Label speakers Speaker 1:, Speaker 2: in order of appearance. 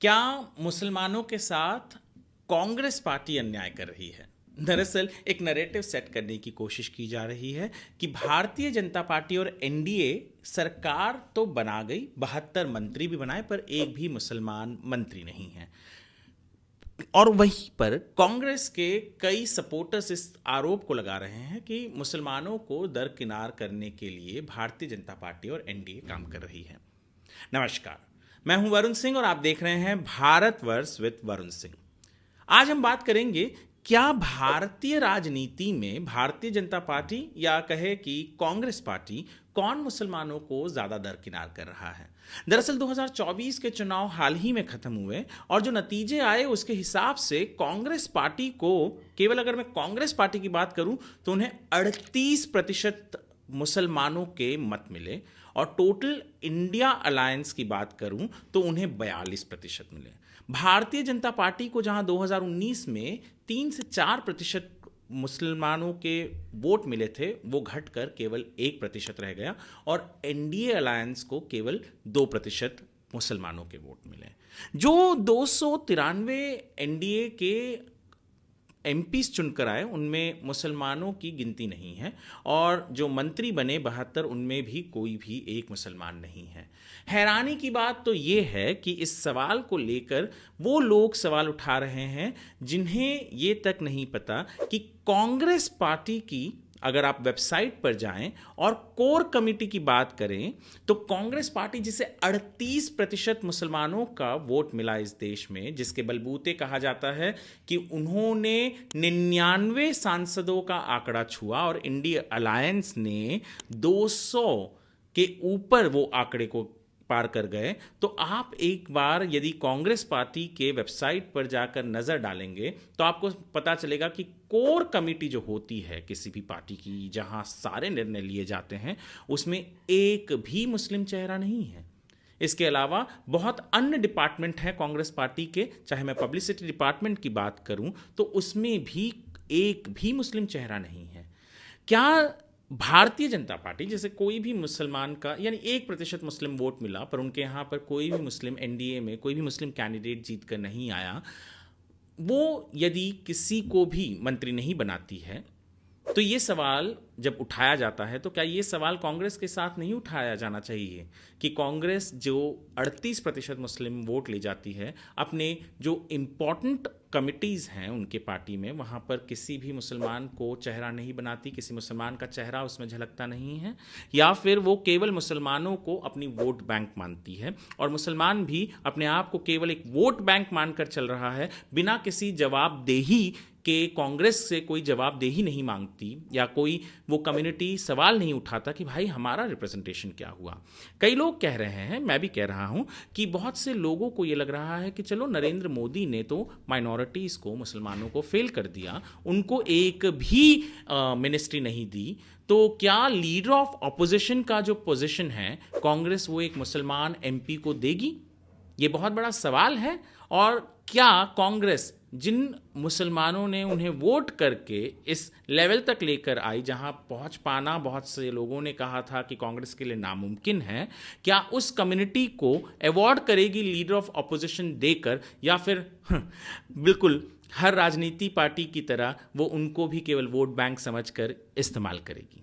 Speaker 1: क्या मुसलमानों के साथ कांग्रेस पार्टी अन्याय कर रही है? दरअसल एक नैरेटिव सेट करने की कोशिश की जा रही है कि भारतीय जनता पार्टी और एनडीए सरकार तो बना गई, 72 मंत्री भी बनाए, पर एक भी मुसलमान मंत्री नहीं है। और वहीं पर कांग्रेस के कई सपोर्टर्स इस आरोप को लगा रहे हैं कि मुसलमानों को दरकिनार करने के लिए भारतीय जनता पार्टी और एनडीए काम कर रही है। नमस्कार, मैं हूं वरुण सिंह और आप देख रहे हैं भारतवर्ष विद वरुण सिंह। आज हम बात करेंगे, क्या भारतीय राजनीति में भारतीय जनता पार्टी या कहे कि कांग्रेस पार्टी कौन मुसलमानों को ज्यादा दरकिनार कर रहा है। दरअसल 2024 के चुनाव हाल ही में खत्म हुए और जो नतीजे आए उसके हिसाब से कांग्रेस पार्टी को, केवल अगर मैं कांग्रेस पार्टी की बात करूं तो उन्हें 38% मुसलमानों के मत मिले और टोटल इंडिया अलायंस की बात करूं तो उन्हें 42% मिले। भारतीय जनता पार्टी को जहां 2019 में 3 से 4% मुसलमानों के वोट मिले थे, वो घटकर केवल 1% रह गया और एनडीए अलायंस को केवल 2% मुसलमानों के वोट मिले। जो 293 एनडीए के एमपीज चुनकर आए उनमें मुसलमानों की गिनती नहीं है और जो मंत्री बने 72 उनमें भी कोई भी एक मुसलमान नहीं है। हैरानी की बात तो ये है कि इस सवाल को लेकर वो लोग सवाल उठा रहे हैं जिन्हें ये तक नहीं पता कि कांग्रेस पार्टी की, अगर आप वेबसाइट पर जाएं और कोर कमेटी की बात करें तो कांग्रेस पार्टी, जिसे 38% मुसलमानों का वोट मिला इस देश में, जिसके बलबूते कहा जाता है कि उन्होंने 99 सांसदों का आंकड़ा छुआ और इंडिया अलायंस ने 200 के ऊपर वो आंकड़े को पार कर गए, तो आप एक बार यदि कांग्रेस पार्टी के वेबसाइट पर जाकर नजर डालेंगे तो आपको पता चलेगा कि कोर कमेटी जो होती है किसी भी पार्टी की, जहां सारे निर्णय लिए जाते हैं, उसमें एक भी मुस्लिम चेहरा नहीं है। इसके अलावा बहुत अन्य डिपार्टमेंट हैं कांग्रेस पार्टी के, चाहे मैं पब्लिसिटी डिपार्टमेंट की बात करूं तो उसमें भी एक भी मुस्लिम चेहरा नहीं है। क्या भारतीय जनता पार्टी, जैसे कोई भी मुसलमान का, यानी 1% मुस्लिम वोट मिला पर उनके यहाँ पर कोई भी मुस्लिम, एनडीए में कोई भी मुस्लिम कैंडिडेट जीत कर नहीं आया, वो यदि किसी को भी मंत्री नहीं बनाती है तो ये सवाल जब उठाया जाता है तो क्या ये सवाल कांग्रेस के साथ नहीं उठाया जाना चाहिए कि कांग्रेस जो 38% मुस्लिम वोट ले जाती है, अपने जो इम्पॉर्टेंट कमिटीज़ हैं उनके पार्टी में, वहाँ पर किसी भी मुसलमान को चेहरा नहीं बनाती, किसी मुसलमान का चेहरा उसमें झलकता नहीं है, या फिर वो केवल मुसलमानों को अपनी वोट बैंक मानती है और मुसलमान भी अपने आप को केवल एक वोट बैंक मानकर चल रहा है, बिना किसी जवाबदेही कि कांग्रेस से कोई जवाबदेही नहीं मांगती या कोई वो कम्युनिटी सवाल नहीं उठाता कि भाई हमारा रिप्रेजेंटेशन क्या हुआ। कई लोग कह रहे हैं, मैं भी कह रहा हूं, कि बहुत से लोगों को ये लग रहा है कि चलो नरेंद्र मोदी ने तो माइनॉरिटीज़ को, मुसलमानों को फेल कर दिया, उनको एक भी मिनिस्ट्री नहीं दी, तो क्या लीडर ऑफ ऑपोजिशन का जो पोजीशन है कांग्रेस वो एक मुसलमान एमपी को देगी? ये बहुत बड़ा सवाल है। और क्या कांग्रेस, जिन मुसलमानों ने उन्हें वोट करके इस लेवल तक लेकर आई जहां पहुंच पाना बहुत से लोगों ने कहा था कि कांग्रेस के लिए नामुमकिन है, क्या उस कम्युनिटी को अवॉर्ड करेगी लीडर ऑफ ऑपोजिशन देकर, या फिर बिल्कुल हर राजनीति पार्टी की तरह वो उनको भी केवल वोट बैंक समझकर इस्तेमाल करेगी?